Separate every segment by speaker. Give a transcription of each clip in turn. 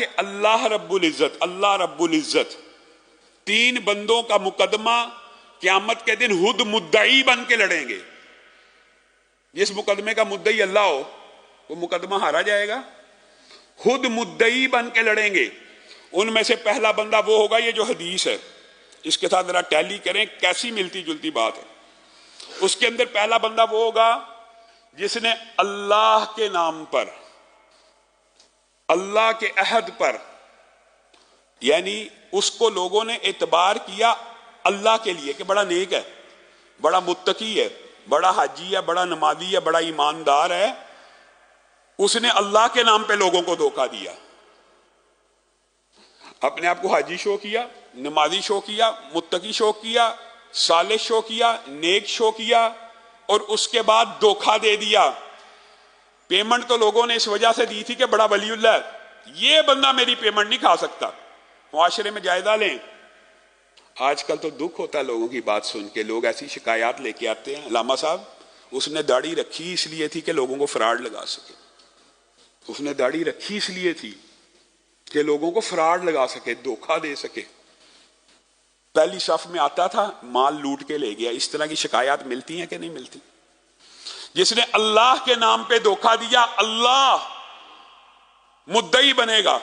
Speaker 1: کہ اللہ رب العزت تین بندوں کا مقدمہ قیامت کے دن خود مدعی بن کے لڑیں گے. جس مقدمے کا مدعی اللہ ہو وہ مقدمہ ہارا جائے گا. خود مدعی بن کے لڑیں گے. ان میں سے پہلا بندہ وہ ہوگا، یہ جو حدیث ہے اس کے ساتھ ذرا ٹیلی کریں کیسی ملتی جلتی بات ہے. اس کے اندر پہلا بندہ وہ ہوگا جس نے اللہ کے نام پر، اللہ کے عہد پر، یعنی اس کو لوگوں نے اعتبار کیا اللہ کے لیے کہ بڑا نیک ہے، بڑا متقی ہے، بڑا حاجی ہے، بڑا نمازی ہے، بڑا ایماندار ہے. اس نے اللہ کے نام پہ لوگوں کو دھوکہ دیا. اپنے آپ کو حاجی شو کیا، نمازی شو کیا، متقی شو کیا، صالح شو کیا، نیک شو کیا، اور اس کے بعد دھوکہ دے دیا. پیمنٹ تو لوگوں نے اس وجہ سے دی تھی کہ بڑا ولی اللہ ہے، یہ بندہ میری پیمنٹ نہیں کھا سکتا. معاشرے میں جائزہ لیں. آج کل تو دکھ ہوتا ہے لوگوں کی بات سن کے. لوگ ایسی شکایات لے کے آتے ہیں، علامہ صاحب اس نے داڑھی رکھی اس لیے تھی کہ لوگوں کو فراڈ لگا سکے. اس نے داڑھی رکھی اس لیے تھی کہ لوگوں کو فراڈ لگا سکے، دھوکہ دے سکے. پہلی صف میں آتا تھا، مال لوٹ کے لے گیا. اس طرح کی شکایات ملتی ہیں کہ نہیں ملتی؟ جس نے اللہ کے نام پہ دھوکہ دیا، اللہ مدعی بنے گا،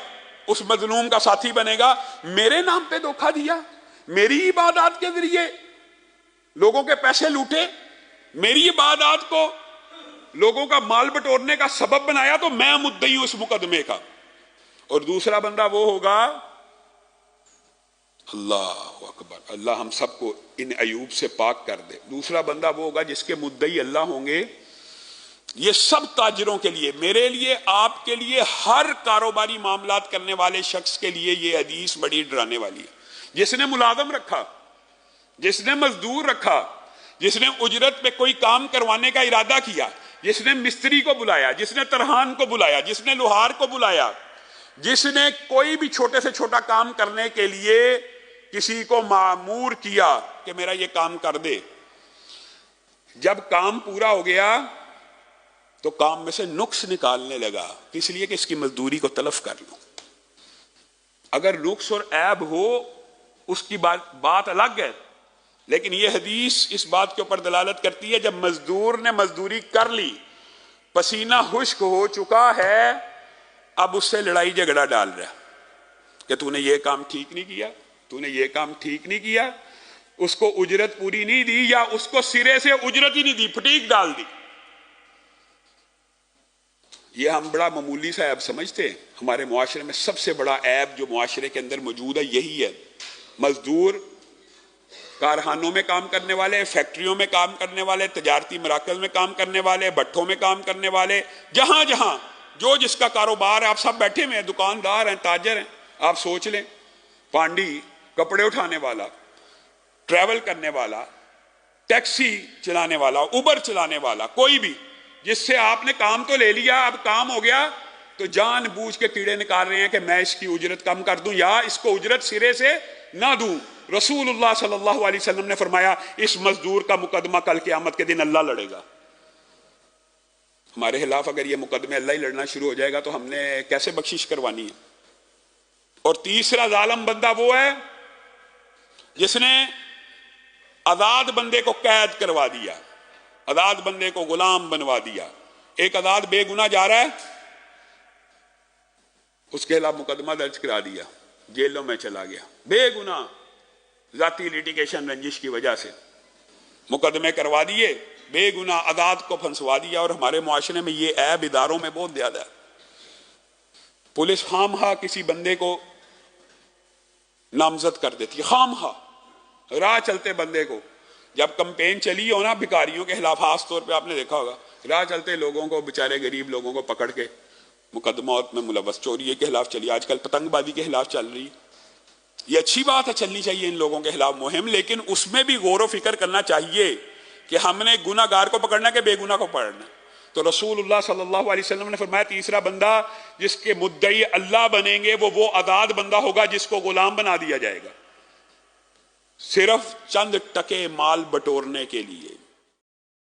Speaker 1: اس مظلوم کا ساتھی بنے گا. میرے نام پہ دھوکہ دیا، میری عبادات کے ذریعے لوگوں کے پیسے لوٹے، میری عبادات کو لوگوں کا مال بٹورنے کا سبب بنایا، تو میں مدعی ہوں اس مقدمے کا. اور دوسرا بندہ وہ ہوگا، اللہ اکبر، اللہ ہم سب کو ان عیوب سے پاک کر دے. دوسرا بندہ وہ ہوگا جس کے مدعی اللہ ہوں گے. یہ سب تاجروں کے لیے، میرے لیے، آپ کے لیے، ہر کاروباری معاملات کرنے والے شخص کے لیے یہ حدیث بڑی ڈرانے والی ہے. جس نے ملازم رکھا، جس نے مزدور رکھا، جس نے اجرت پہ کوئی کام کروانے کا ارادہ کیا، جس نے مستری کو بلایا، جس نے ترہان کو بلایا، جس نے لوہار کو بلایا، جس نے کوئی بھی چھوٹے سے چھوٹا کام کرنے کے لیے کسی کو مامور کیا کہ میرا یہ کام کر دے، جب کام پورا ہو گیا تو کام میں سے نقص نکالنے لگا، اس لیے کہ اس کی مزدوری کو تلف کر لوں. اگر نقص اور عیب ہو اس کی بات الگ ہے، لیکن یہ حدیث اس بات کے اوپر دلالت کرتی ہے جب مزدور نے مزدوری کر لی، پسینہ خشک ہو چکا ہے، اب اس سے لڑائی جھگڑا ڈال رہا کہ تو نے یہ کام ٹھیک نہیں کیا، تو نے یہ کام ٹھیک نہیں کیا، اس کو اجرت پوری نہیں دی، یا اس کو سرے سے اجرت ہی نہیں دی، پھٹیک ڈال دی. یہ ہم بڑا معمولی سا عیب سمجھتے ہیں. ہمارے معاشرے میں سب سے بڑا عیب جو معاشرے کے اندر موجود ہے یہی ہے. مزدور کارخانوں میں کام کرنے والے، فیکٹریوں میں کام کرنے والے، تجارتی مراکز میں کام کرنے والے، بھٹھوں میں کام کرنے والے، جہاں جہاں جو جس کا کاروبار ہے، آپ سب بیٹھے ہوئے ہیں، دکاندار ہیں، تاجر ہیں. آپ سوچ لیں، پانڈی کپڑے اٹھانے والا، ٹریول کرنے والا، ٹیکسی چلانے والا، اوبر چلانے والا، کوئی بھی جس سے آپ نے کام تو لے لیا، اب کام ہو گیا تو جان بوجھ کے کیڑے نکال رہے ہیں کہ میں اس کی اجرت کم کر دوں یا اس کو اجرت سرے سے نہ دوں. رسول اللہ صلی اللہ علیہ وسلم نے فرمایا اس مزدور کا مقدمہ کل قیامت کے دن اللہ لڑے گا. ہمارے خلاف اگر یہ مقدمے اللہ ہی لڑنا شروع ہو جائے گا تو ہم نے کیسے بخشش کروانی ہے. اور تیسرا ظالم بندہ وہ ہے جس نے آزاد بندے کو قید کروا دیا، آزاد بندے کو غلام بنوا دیا. ایک آزاد بے گناہ جا رہا ہے، اس کے خلاف مقدمہ درج کرا دیا، جیلوں میں چلا گیا، بے گناہ، ذاتی لیٹیگیشن رنجش کی وجہ سے مقدمے کروا دیے، بے گناہ آزاد کو پھنسوا دیا. اور ہمارے معاشرے میں یہ عیب اداروں میں بہت زیادہ ہے. پولیس خام خواہ کسی بندے کو نامزد کر دیتی، خام خواہ راہ چلتے بندے کو. جب کمپین چلی ہو نا بھکاریوں کے خلاف، خاص طور پہ آپ نے دیکھا ہوگا، راہ چلتے لوگوں کو، بیچارے غریب لوگوں کو پکڑ کے مقدمات میں ملوث، چوری کے خلاف چلی، آج کل پتنگ بازی کے خلاف چل رہی. یہ اچھی بات ہے، چلنی چاہیے ان لوگوں کے خلاف مہم، لیکن اس میں بھی غور و فکر کرنا چاہیے کہ ہم نے گناہ گار کو پکڑنا کہ بے گناہ کو پکڑنا. تو رسول اللہ صلی اللہ علیہ وسلم نے فرمایا تیسرا بندہ جس کے مدعی اللہ بنیں گے وہ آزاد بندہ ہوگا جس کو غلام بنا دیا جائے گا صرف چند ٹکے مال بٹورنے کے لیے.